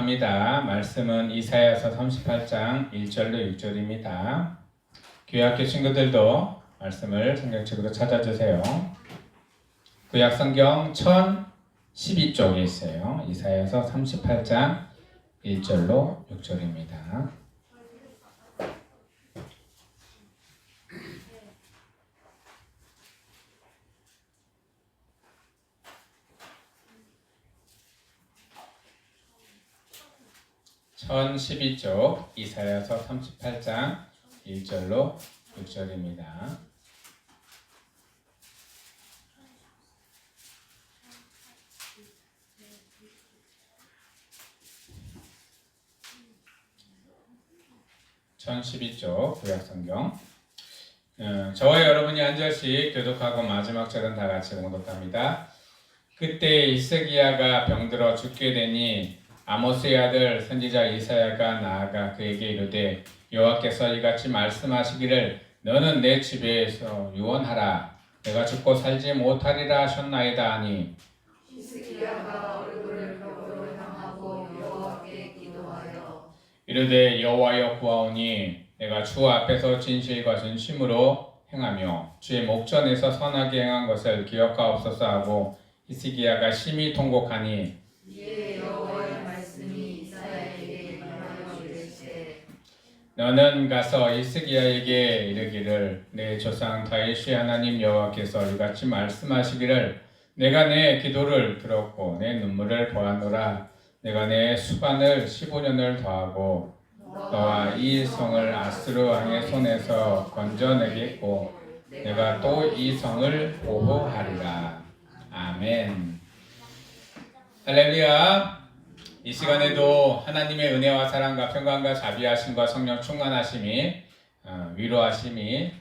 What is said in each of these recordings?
봉독합니다. 말씀은 이사야서 38장 1절로 6절입니다. 교회학교 친구들도 말씀을 성경책으로 찾아주세요. 구약성경 1012쪽에 있어요. 이사야서 38장 1절로 6절입니다. 천 12쪽 이사야서 38장 1절로 6절입니다. 천 12쪽 구약성경 저와 여러분이 한 절씩 교독하고 마지막 절은 다 같이 봉독합니다. 그때 히스기야가 병들어 죽게 되니 아모스의 아들 선지자 이사야가 나아가 그에게 이르되 여호와께서 이같이 말씀하시기를 너는 내 집에서 유언하라 내가 죽고 살지 못하리라 하셨나이다 하니 히스기야가 얼굴을 벽으로 향하고 여호와께 기도하여 이르되 여호와여 구하오니 내가 주 앞에서 진실과 전심으로 행하며 주의 목전에서 선하게 행한 것을 기억하옵소서 하고 히스기야가 심히 통곡하니 이에 여호와의 말씀이 이사야에게 임하여 이르시되 너는 가서 히스기야에게 이르기를 내 조상 다윗의 하나님 여호와께서 이같이 말씀하시기를 내가 내 기도를 들었고 내 눈물을 보았노라 내가 내 수반을 15년을 더하고 너와 이 성을 아스루 왕의 손에서 건져내겠고 내가 또 이 성을 보호하리라. 아멘. 할렐루야. 이 시간에도 하나님의 은혜와 사랑과 평강과 자비하심과 성령 충만하심이 위로하심이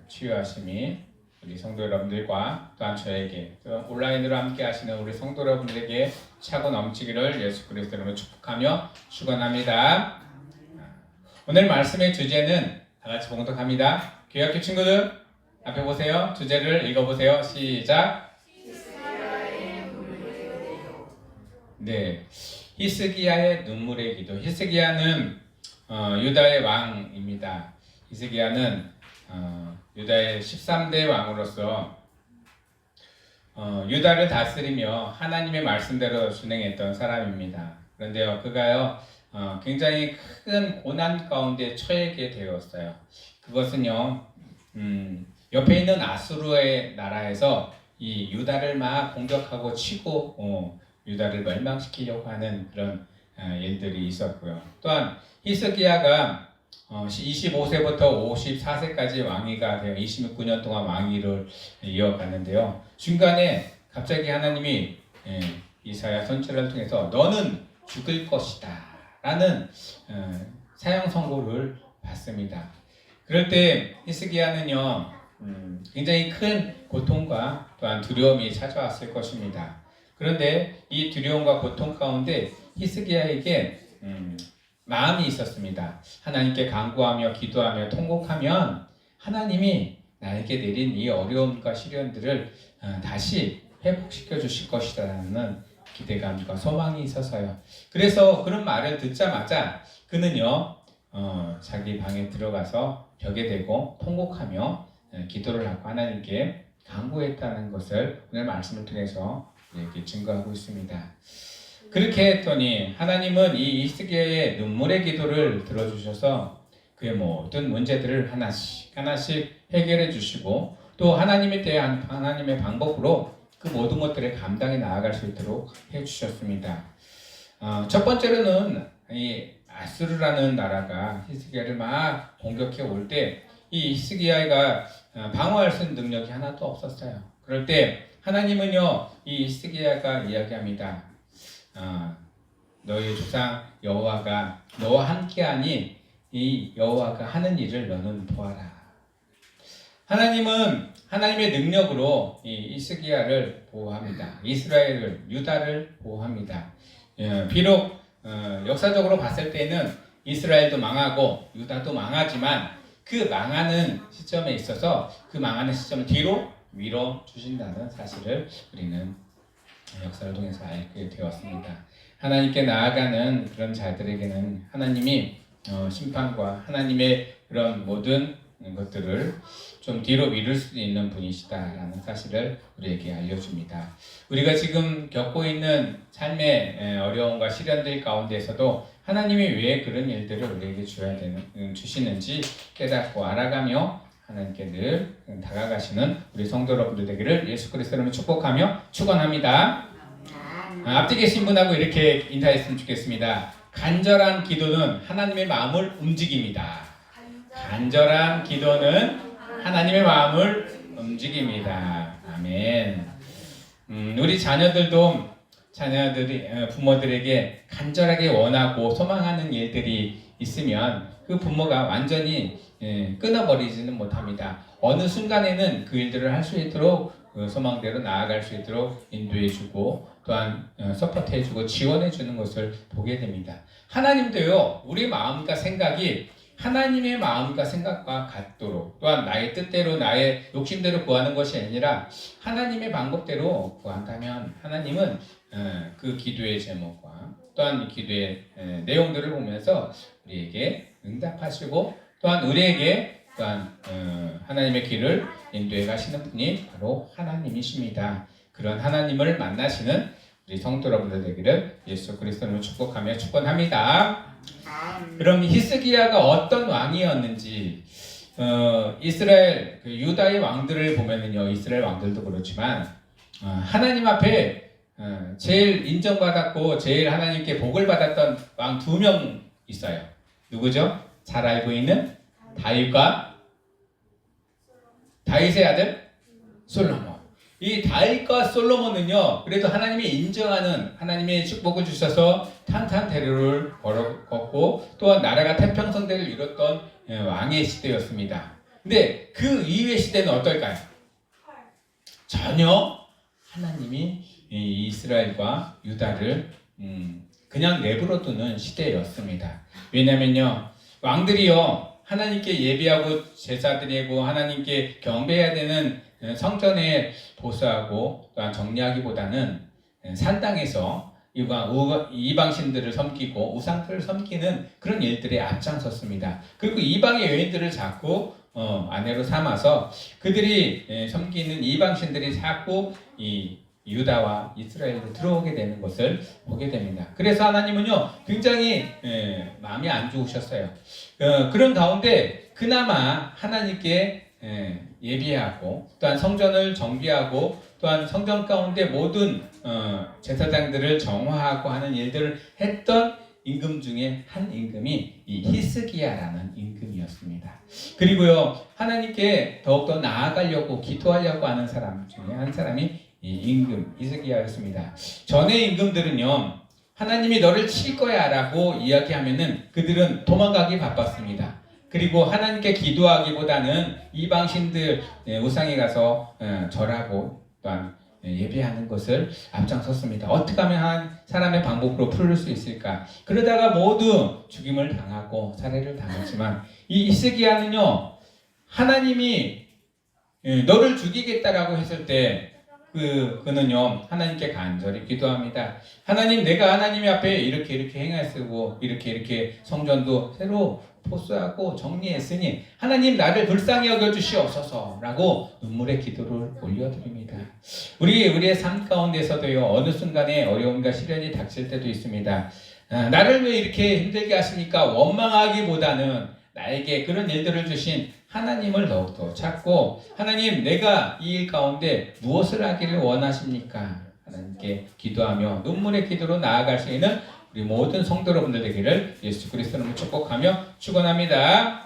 치유하심이 우리 성도 여러분들과 또한 저에게 또 온라인으로 함께 하시는 우리 성도 여러분들에게 차고 넘치기를 예수 그리스도 이름으로 축복하며 축원합니다. 오늘 말씀의 주제는 다 같이 봉독합니다. 교회학교 친구들 앞에 보세요. 주제를 읽어보세요. 시작. 네, 히스기야의 눈물의 기도. 히스기야는 유다의 왕입니다. 히스기야는 유다의 13대 왕으로서 유다를 다스리며 하나님의 말씀대로 준행했던 사람입니다. 그런데요, 그가요 굉장히 큰 고난 가운데 처하게 되었어요. 그것은요, 옆에 있는 아수르의 나라에서 이 유다를 막 공격하고 치고 유다를 멸망시키려고 하는 그런 일들이 있었고요. 또한 히스기야가 25세부터 54세까지 왕위가 되어 29년 동안 왕위를 이어갔는데요. 중간에 갑자기 하나님이 이사야 선지자를 통해서 너는 죽을 것이다 라는 사형 선고를 받습니다. 그럴 때 히스기야는요 굉장히 큰 고통과 또한 두려움이 찾아왔을 것입니다. 그런데 이 두려움과 고통 가운데 히스기야에게 마음이 있었습니다. 하나님께 간구하며 기도하며 통곡하면 하나님이 나에게 내린 이 어려움과 시련들을 다시 회복시켜 주실 것이라는 기대감과 소망이 있어서요. 그래서 그런 말을 듣자마자 그는요 자기 방에 들어가서 벽에 대고 통곡하며 기도를 하고 하나님께 간구했다는 것을 오늘 말씀을 통해서 이렇게 증거하고 있습니다. 그렇게 했더니 하나님은 이 히스기야의 눈물의 기도를 들어주셔서 그의 모든 문제들을 하나씩 해결해 주시고 또 하나님에 대한 하나님의 방법으로 그 모든 것들을 감당해 나아갈 수 있도록 해주셨습니다. 첫 번째로는 이 아수르라는 나라가 히스기야를 막 공격해 올 때 이 히스기야가 방어할 수 있는 능력이 하나도 없었어요. 그럴 때 하나님은요 이 히스기야가 이야기합니다. 너희 조상 여호와가 너와 함께하니 이 여호와가 하는 일을 너는 보아라. 하나님은 하나님의 능력으로 이 히스기야를 보호합니다. 이스라엘을 유다를 보호합니다. 비록 역사적으로 봤을 때는 이스라엘도 망하고 유다도 망하지만 그 망하는 시점에 있어서 그 망하는 시점을 뒤로 밀어 주신다는 사실을 우리는 역사를 통해서 알게 되었습니다. 하나님께 나아가는 그런 자들에게는 하나님이 심판과 하나님의 그런 모든 것들을 좀 뒤로 미룰 수 있는 분이시다라는 사실을 우리에게 알려줍니다. 우리가 지금 겪고 있는 삶의 어려움과 시련들 가운데서도 하나님이 왜 그런 일들을 우리에게 주시는지 깨닫고 알아가며 하나님께 늘 다가가시는 우리 성도 여러분들 되기를 예수 그리스도로 축복하며 축원합니다. 앞뒤 계신 분하고 이렇게 인사했으면 좋겠습니다. 간절한 기도는 하나님의 마음을 움직입니다. 간절한 기도는 하나님의 마음을 움직입니다. 아멘. 우리 자녀들이 부모들에게 간절하게 원하고 소망하는 일들이 있으면 그 부모가 완전히 끊어버리지는 못합니다. 어느 순간에는 그 일들을 할 수 있도록 그 소망대로 나아갈 수 있도록 인도해주고 또한 서포트해주고 지원해주는 것을 보게 됩니다. 하나님도요, 우리 마음과 생각이 하나님의 마음과 생각과 같도록 또한 나의 뜻대로 나의 욕심대로 구하는 것이 아니라 하나님의 방법대로 구한다면 하나님은 그 기도의 제목과 또한 기도의 내용들을 보면서 우리에게 응답하시고 또한 우리에게 또한 하나님의 길을 인도해 가시는 분이 바로 하나님이십니다. 그런 하나님을 만나시는 우리 성도 여러분들 되기를 예수 그리스도로 축복하며 축원합니다. 그럼 히스기야가 어떤 왕이었는지 이스라엘 유다의 왕들을 보면은요, 이스라엘 왕들도 그렇지만 하나님 앞에 제일 인정받았고 제일 하나님께 복을 받았던 왕 2명 있어요. 누구죠? 잘 알고 있는 다윗의 아들 솔로몬. 이 다윗과 솔로몬은요, 그래도 하나님이 인정하는 하나님의 축복을 주셔서 탄탄대로를 걷고 또한 나라가 태평성대를 이뤘던 왕의 시대였습니다. 근데 그 이후의 시대는 어떨까요? 전혀 하나님이 이스라엘과 유다를 그냥 내버려 두는 시대였습니다. 왜냐면요, 왕들이요, 하나님께 예배하고 제사 드리고 하나님께 경배해야 되는 성전에 보수하고 또한 정리하기보다는 산당에서 이방신들을 섬기고 우상들을 섬기는 그런 일들에 앞장섰습니다. 그리고 이방의 여인들을 자꾸 아내로 삼아서 그들이 섬기는 이방신들이 자꾸 이 유다와 이스라엘로 들어오게 되는 것을 보게 됩니다. 그래서 하나님은요, 굉장히 마음이 안 좋으셨어요. 그런 가운데 그나마 하나님께 예비하고 또한 성전을 정비하고 또한 성전 가운데 모든 제사장들을 정화하고 하는 일들을 했던 임금 중에 한 임금이 이 히스기야라는 임금이었습니다. 그리고요, 하나님께 더욱더 나아가려고 기도하려고 하는 사람 중에 한 사람이 이 임금 히스기야였습니다. 전의 임금들은요, 하나님이 너를 칠 거야 라고 이야기하면은 그들은 도망가기 바빴습니다. 그리고 하나님께 기도하기보다는 이방신들 우상에 가서 절하고 또한 예배하는 것을 앞장섰습니다. 어떻게 하면 한 사람의 방법으로 풀릴 수 있을까? 그러다가 모두 죽임을 당하고 살해를 당했지만 이 히스기야는요, 하나님이 너를 죽이겠다라고 했을 때 그는요, 하나님께 간절히 기도합니다. 하나님, 내가 하나님 앞에 이렇게 행했으고 이렇게 성전도 새로 포수하고 정리했으니 하나님 나를 불쌍히 여겨주시옵소서라고 눈물의 기도를 올려드립니다. 우리의 삶 가운데서도요, 어느 순간에 어려움과 시련이 닥칠 때도 있습니다. 나를 왜 이렇게 힘들게 하십니까? 원망하기보다는 나에게 그런 일들을 주신 하나님을 더욱더 찾고, 하나님, 내가 이 일 가운데 무엇을 하기를 원하십니까? 하나님께 기도하며 눈물의 기도로 나아갈 수 있는 우리 모든 성도 여러분들 되기를 예수 그리스도로 축복하며 축원합니다.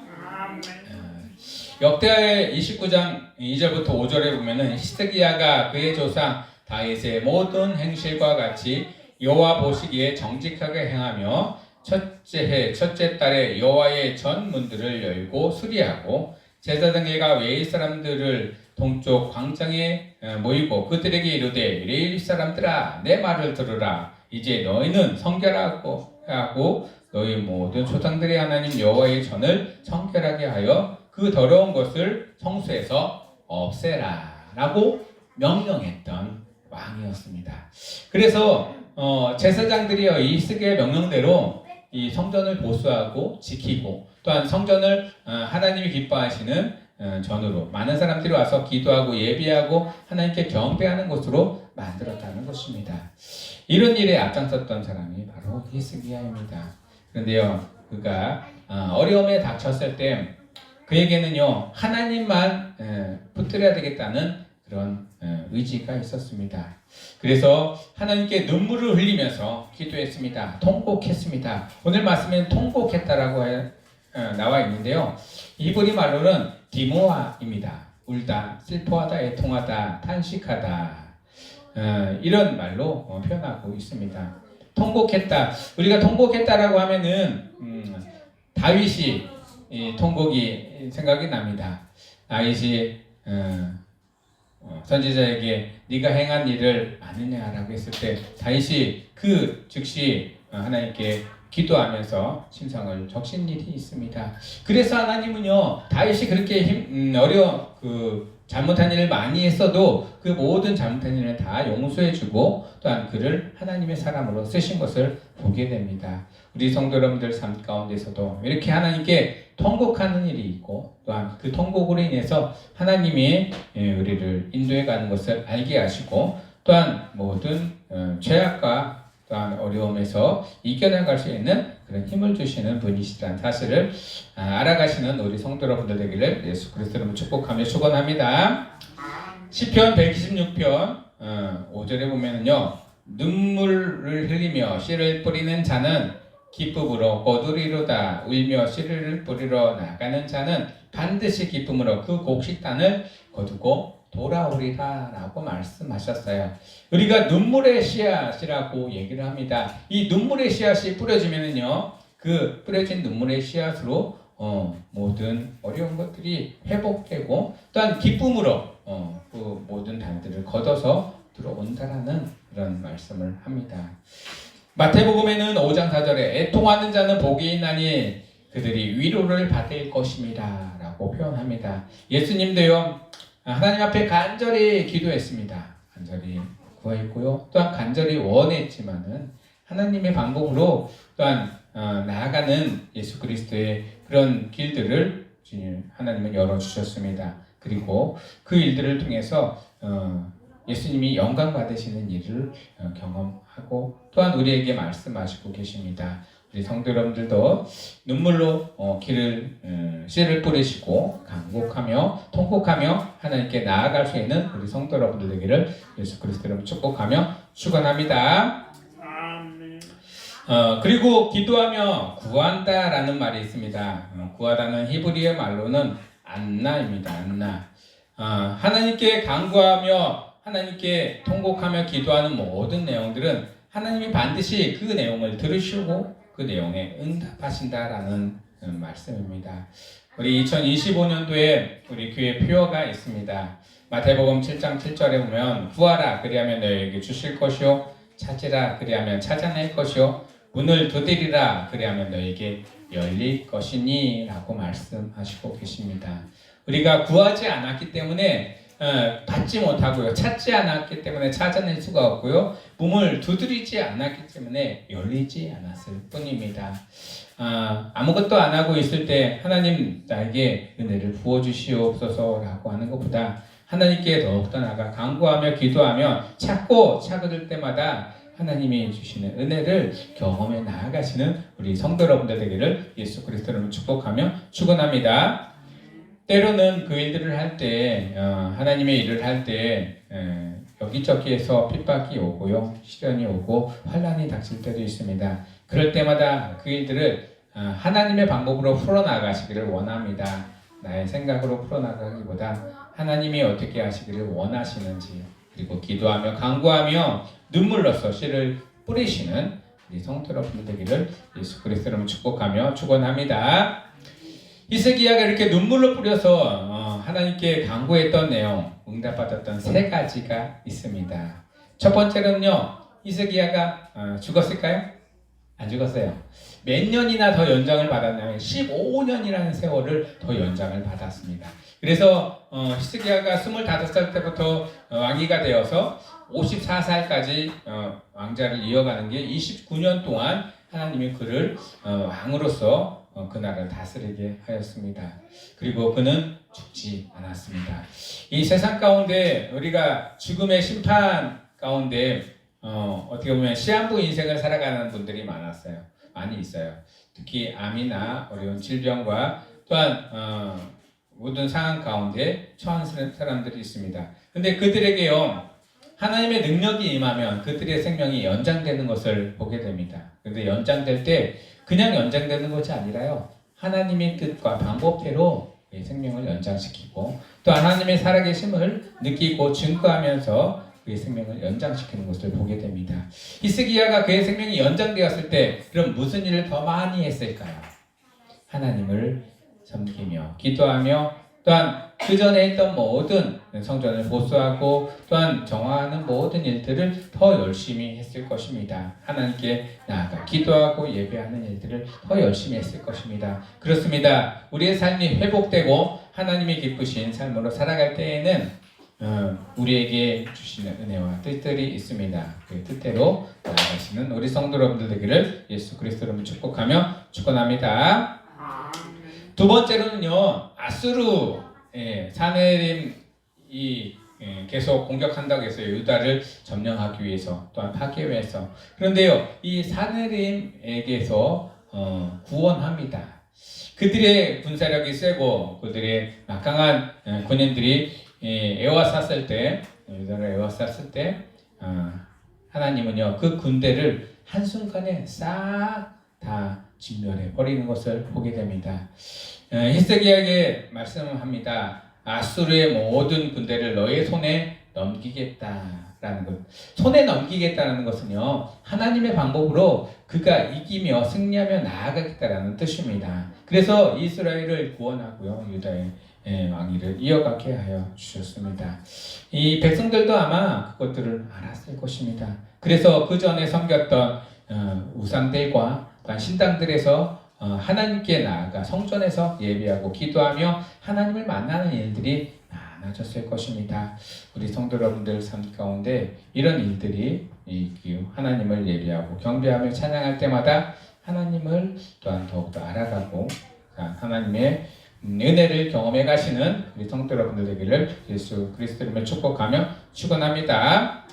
역대하의 29장 2절부터 5절에 보면은 히스기야가 그의 조상 다윗의 모든 행실과 같이 여호와 보시기에 정직하게 행하며 첫째 해 첫째 달에 여호와의 전 문들을 열고 수리하고 제사장계가 외의 사람들을 동쪽 광장에 모이고 그들에게 이르되 레위 사람들아, 내 말을 들으라. 이제 너희는 성결하고 하고 너희 모든 조상들의 하나님 여호와의 전을 성결하게 하여 그 더러운 것을 성소에서 없애라 라고 명령했던 왕이었습니다. 그래서 제사장들이요 이 히스기야의 명령대로 이 성전을 보수하고 지키고 또한 성전을 하나님이 기뻐하시는 전으로 많은 사람들이 와서 기도하고 예비하고 하나님께 경배하는 곳으로 만들었다는 것입니다. 이런 일에 앞장섰던 사람이 바로 히스기야입니다. 그런데요 그가 어려움에 닥쳤을 때 그에게는요 하나님만 붙들어야 되겠다는 그런 의지가 있었습니다. 그래서 하나님께 눈물을 흘리면서 기도했습니다. 통곡했습니다. 오늘 말씀에는 통곡했다라고 나와 있는데요. 히브리 말로는 디모아입니다. 울다, 슬퍼하다, 애통하다, 탄식하다 이런 말로 표현하고 있습니다. 통곡했다. 우리가 통곡했다라고 하면은 다윗이 통곡이 생각이 납니다. 다윗이 선지자에게 네가 행한 일을 아느냐라고 했을 때 다윗이 그 즉시 하나님께 기도하면서 심상을 적신 일이 있습니다. 그래서 하나님은요 다윗이 그렇게 잘못한 일을 많이 했어도 그 모든 잘못한 일을 다 용서해주고 또한 그를 하나님의 사람으로 쓰신 것을 보게 됩니다. 우리 성도 여러분들 삶 가운데서도 이렇게 하나님께 통곡하는 일이 있고 또한 그 통곡으로 인해서 하나님이 우리를 인도해가는 것을 알게 하시고 또한 모든 죄악과 또한 어려움에서 이겨나갈 수 있는 그런 힘을 주시는 분이시라는 사실을 알아가시는 우리 성도 여러분들 되기를 예수 그리스도로 축복하며 축원합니다. 시편 126편 5절에 보면은요 눈물을 흘리며 씨를 뿌리는 자는 기쁨으로 거두리로다 울며 씨를 뿌리러 나가는 자는 반드시 기쁨으로 그 곡식단을 거두고 돌아오리라 라고 말씀하셨어요. 우리가 눈물의 씨앗이라고 얘기를 합니다. 이 눈물의 씨앗이 뿌려지면은요 그 뿌려진 눈물의 씨앗으로 모든 어려운 것들이 회복되고 또한 기쁨으로 그 모든 단들을 걷어서 들어온다라는 그런 말씀을 합니다. 마태복음에는 5장 4절에 애통하는 자는 복이 있나니 그들이 위로를 받을 것입니다 라고 표현합니다. 예수님도요 하나님 앞에 간절히 기도했습니다. 간절히 구했고요. 또한 간절히 원했지만은 하나님의 방법으로 또한 나아가는 예수 그리스도의 그런 길들을 하나님은 열어주셨습니다. 그리고 그 일들을 통해서 예수님이 영광 받으시는 일을 경험하고 또한 우리에게 말씀하시고 계십니다. 우리 성도 여러분들도 눈물로 씨를 뿌리시고 간곡하며 통곡하며 하나님께 나아갈 수 있는 우리 성도 여러분들 되기를 예수 그리스도로 축복하며 축원합니다. 그리고 기도하며 구한다라는 말이 있습니다. 구하다는 히브리어 말로는 안나입니다. 안나. 하나님께 간구하며 하나님께 통곡하며 기도하는 모든 내용들은 하나님이 반드시 그 내용을 들으시고 그 내용에 응답하신다라는 말씀입니다. 우리 2025년도에 우리 교회 표어가 있습니다. 마태복음 7장 7절에 보면 구하라 그리하면 너희에게 주실 것이요 찾으라 그리하면 찾아낼 것이요 문을 두드리라 그리하면 너희에게 열릴 것이니 라고 말씀하시고 계십니다. 우리가 구하지 않았기 때문에 받지 못하고요. 찾지 않았기 때문에 찾아낼 수가 없고요. 문을 두드리지 않았기 때문에 열리지 않았을 뿐입니다. 아무것도 안 하고 있을 때 하나님 나에게 은혜를 부어주시옵소서라고 하는 것보다 하나님께 더욱더 나아가 간구하며 기도하며 찾고 찾을 때마다 하나님이 주시는 은혜를 경험해 나아가시는 우리 성도 여러분들 되기를 예수 그리스도로 축복하며 축원합니다. 때로는 그 일들을 할 때 하나님의 일을 할 때 여기저기에서 핍박이 오고요 시련이 오고 환난이 닥칠 때도 있습니다. 그럴 때마다 그 일들을 하나님의 방법으로 풀어나가시기를 원합니다. 나의 생각으로 풀어나가기보다 하나님이 어떻게 하시기를 원하시는지 그리고 기도하며 간구하며 눈물로써 씨를 뿌리시는 우리 성도 여러분 되기를 예수 그리스도로 축복하며 축원합니다. 히스기야가 이렇게 눈물로 뿌려서 하나님께 간구했던 내용, 응답받았던 세 가지가 있습니다. 첫 번째는요, 히스기야가 죽었을까요? 안 죽었어요. 몇 년이나 더 연장을 받았냐면 15년이라는 세월을 더 연장을 받았습니다. 그래서 히스기야가 25살 때부터 왕위가 되어서 54살까지 왕자를 이어가는 게 29년 동안 하나님이 그를 왕으로서 그 나라를 다스리게 하였습니다. 그리고 그는 죽지 않았습니다. 이 세상 가운데 우리가 죽음의 심판 가운데 어떻게 보면 시한부 인생을 살아가는 분들이 많이 있어요. 특히 암이나 어려운 질병과 또한 모든 상황 가운데 처한 사람들이 있습니다. 근데 그들에게요, 하나님의 능력이 임하면 그들의 생명이 연장되는 것을 보게 됩니다. 근데 연장될 때 그냥 연장되는 것이 아니라요, 하나님의 뜻과 방법대로 생명을 연장시키고 또 하나님의 살아계심을 느끼고 증거하면서 그의 생명을 연장시키는 것을 보게 됩니다. 히스기야가 그의 생명이 연장되었을 때 그럼 무슨 일을 더 많이 했을까요? 하나님을 섬기며 기도하며 또한 그 전에 했던 모든 성전을 보수하고 또한 정화하는 모든 일들을 더 열심히 했을 것입니다. 하나님께 나아가 기도하고 예배하는 일들을 더 열심히 했을 것입니다. 그렇습니다. 우리의 삶이 회복되고 하나님이 기쁘신 삶으로 살아갈 때에는 우리에게 주시는 은혜와 뜻들이 있습니다. 그 뜻대로 나아가시는 우리 성도 여러분들 되기를 예수 그리스도로 축복하며 축원합니다. 두 번째로는요, 아수르 사내림이 계속 공격한다고 했어요. 유다를 점령하기 위해서 또한 파괴하기 위해서. 그런데요, 이 사내림에게서 구원합니다. 그들의 군사력이 세고 그들의 막강한 군인들이 에워쌌을 때, 유다를 에워쌌을 때 하나님은요 그 군대를 한순간에 싹 다 진멸해 버리는 것을 보게 됩니다. 히스기야에게 말씀합니다. 아수르의 모든 군대를 너의 손에 넘기겠다라는 것. 손에 넘기겠다는 것은요, 하나님의 방법으로 그가 이기며 승리하며 나아가겠다라는 뜻입니다. 그래서 이스라엘을 구원하고요, 유다의 왕위를 이어가게 하여 주셨습니다. 이 백성들도 아마 그것들을 알았을 것입니다. 그래서 그 전에 섬겼던 우상들과 신당들에서 하나님께 나아가 성전에서 예배하고 기도하며 하나님을 만나는 일들이 많아졌을 것입니다. 우리 성도 여러분들 삶 가운데 이런 일들이 하나님을 예배하고 경배하며 찬양할 때마다 하나님을 또한 더욱더 알아가고 하나님의 은혜를 경험해 가시는 우리 성도 여러분들 되기를 예수 그리스도로 축복하며 축원합니다.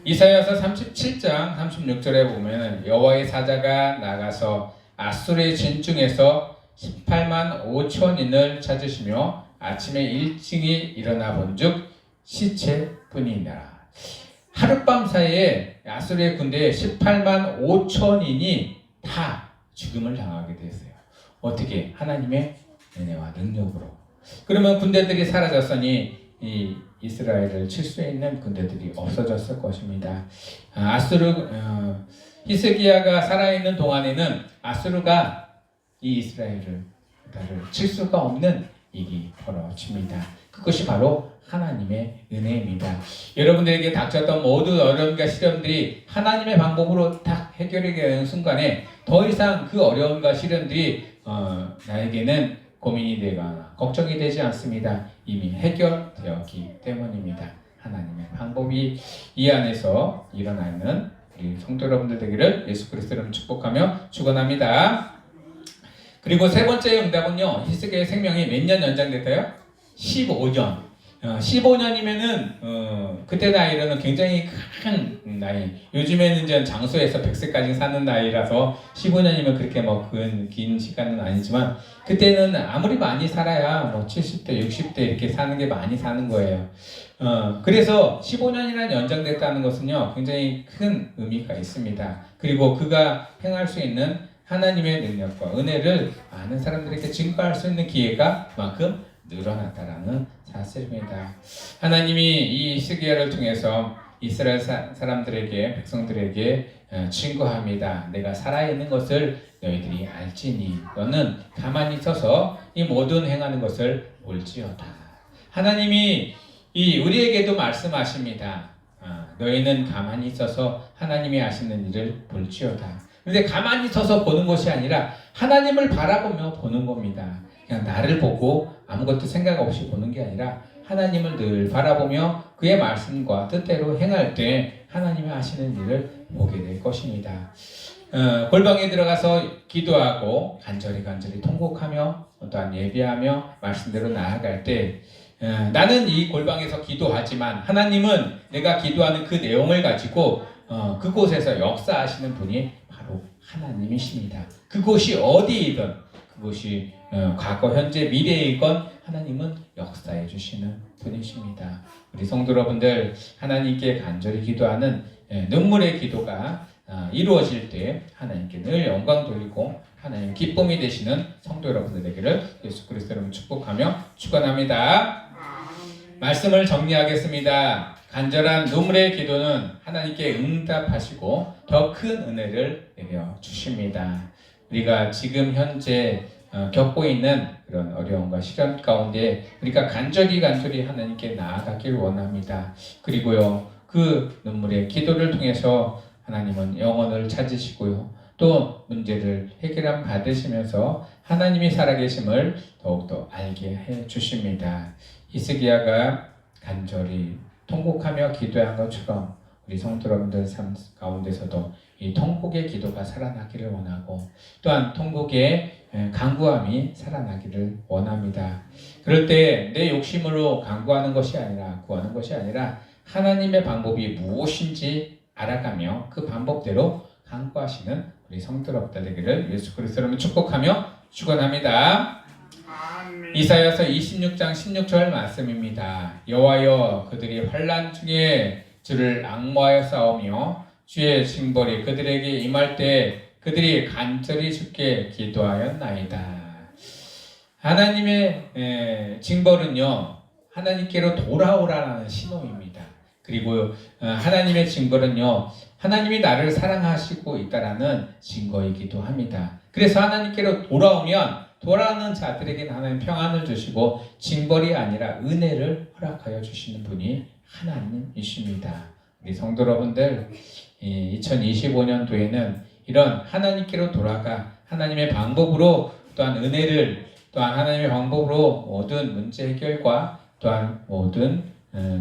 이사야서 37장 36절에 보면 여호와의 사자가 나가서 아수르의 진중에서 18만 5천인을 찾으시며 아침에 일찍이 일어나 본즉 시체뿐이니라. 하룻밤 사이에 아수르의 군대에 18만 5천인이 다 죽음을 당하게 됐어요. 어떻게? 하나님의 은혜와 능력으로. 그러면 군대들이 사라졌으니 이 이스라엘을 칠 수 있는 군대들이 없어졌을 것입니다. 히스기야가 살아있는 동안에는 아수르가 이 이스라엘을 칠 수가 없는 일이 벌어집니다. 그것이 바로 하나님의 은혜입니다. 여러분들에게 닥쳤던 모든 어려움과 시련들이 하나님의 방법으로 딱 해결이 되는 순간에 더 이상 그 어려움과 시련들이 나에게는 고민이 되거나 걱정이 되지 않습니다. 이미 해결되었기 때문입니다. 하나님의 방법이 이 안에서 일어나는 우리 성도 여러분들 되기를 예수 그리스도로 축복하며 축원합니다. 그리고 세 번째 응답은요, 히스기야의 생명이 몇 년 연장됐어요? 15년. 15년이면은 그때 나이로는 굉장히 큰 나이. 요즘에는 이제 장소에서 100세까지 사는 나이라서 15년이면 그렇게 긴 시간은 아니지만 그때는 아무리 많이 살아야 70대, 60대 이렇게 사는 게 많이 사는 거예요. 그래서 15년이나 연장됐다는 것은요, 굉장히 큰 의미가 있습니다. 그리고 그가 행할 수 있는 하나님의 능력과 은혜를 많은 사람들에게 증거할 수 있는 기회가 그만큼 늘어났다라는 사실입니다. 하나님이 이 히스기야를 통해서 이스라엘 사람들에게, 백성들에게 증거합니다. 내가 살아있는 것을 너희들이 알지니 너는 가만히 서서 이 모든 행하는 것을 볼지어다. 하나님이 우리에게도 말씀하십니다. 너희는 가만히 있어서 하나님이 하시는 일을 볼지어다. 근데 가만히 서서 보는 것이 아니라 하나님을 바라보며 보는 겁니다. 그냥 나를 보고 아무것도 생각 없이 보는 게 아니라 하나님을 늘 바라보며 그의 말씀과 뜻대로 행할 때 하나님이 하시는 일을 보게 될 것입니다. 골방에 들어가서 기도하고 간절히 통곡하며 또한 예배하며 말씀대로 나아갈 때 나는 이 골방에서 기도하지만 하나님은 내가 기도하는 그 내용을 가지고 그곳에서 역사하시는 분이 바로 하나님이십니다. 그곳이 어디이든 그곳이 과거, 현재, 미래이건 하나님은 역사해 주시는 분이십니다. 우리 성도 여러분들 하나님께 간절히 기도하는 눈물의 기도가 이루어질 때 하나님께 늘 영광 돌리고 하나님 기쁨이 되시는 성도 여러분들 되기를 예수 그리스도 이름으로 축복하며 축원합니다. 말씀을 정리하겠습니다. 간절한 눈물의 기도는 하나님께 응답하시고 더 큰 은혜를 내려 주십니다. 우리가 지금 현재 겪고 있는 그런 어려움과 시련 가운데 우리가 간절히 하나님께 나아가길 원합니다. 그리고요 그 눈물의 기도를 통해서 하나님은 영혼을 찾으시고요 또 문제를 해결함 받으시면서 하나님이 살아계심을 더욱더 알게 해 주십니다. 히스기야가 간절히 통곡하며 기도한 것처럼 우리 성도 여러분들 삶 가운데서도 이 통곡의 기도가 살아나기를 원하고 또한 통곡의 간구함이 살아나기를 원합니다. 그럴 때 내 욕심으로 간구하는 것이 아니라 구하는 것이 아니라 하나님의 방법이 무엇인지 알아가며 그 방법대로 간구하시는 우리 성도 여러분들 되기를 예수 그리스도로 축복하며 축원합니다. 이사야서 26장 16절 말씀입니다. 여호와여 그들이 환난 중에 주를 앙모하여 싸우며 주의 징벌이 그들에게 임할 때 그들이 간절히 주께 기도하였나이다. 하나님의 징벌은요 하나님께로 돌아오라는 신호입니다. 그리고 하나님의 징벌은요 하나님이 나를 사랑하시고 있다라는 증거이기도 합니다. 그래서 하나님께로 돌아오는 자들에게는 하나님 평안을 주시고 징벌이 아니라 은혜를 허락하여 주시는 분이 하나님이십니다. 우리 성도 여러분들 2025년도에는 이런 하나님께로 돌아가 하나님의 방법으로 또한 은혜를 또한 하나님의 방법으로 모든 문제 해결과 또한 모든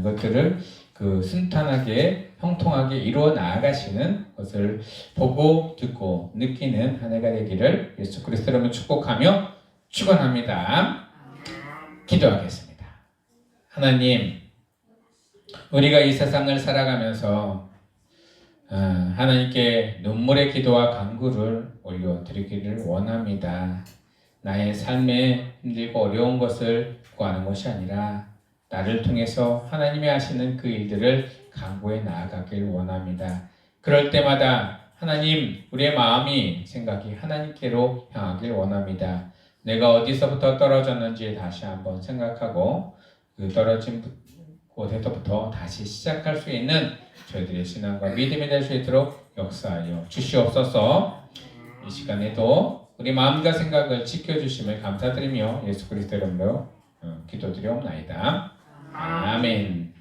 것들을 순탄하게 형통하게 이루어 나아가시는 것을 보고 듣고 느끼는 한 해가 되기를 예수 그리스도로 축복하며 축원합니다. 기도하겠습니다. 하나님, 우리가 이 세상을 살아가면서 하나님께 눈물의 기도와 간구를 올려드리기를 원합니다. 나의 삶에 힘들고 어려운 것을 구하는 것이 아니라 나를 통해서 하나님이 하시는 그 일들을 간구해 나아가길 원합니다. 그럴 때마다 하나님, 우리의 마음이 생각이 하나님께로 향하길 원합니다. 내가 어디서부터 떨어졌는지 다시 한번 생각하고 그 떨어진 곳에서부터 다시 시작할 수 있는 저희들의 신앙과 믿음이 될 수 있도록 역사하여 주시옵소서. 이 시간에도 우리 마음과 생각을 지켜주심을 감사드리며 예수 그리스도 이름으로 기도드리옵나이다. 아멘.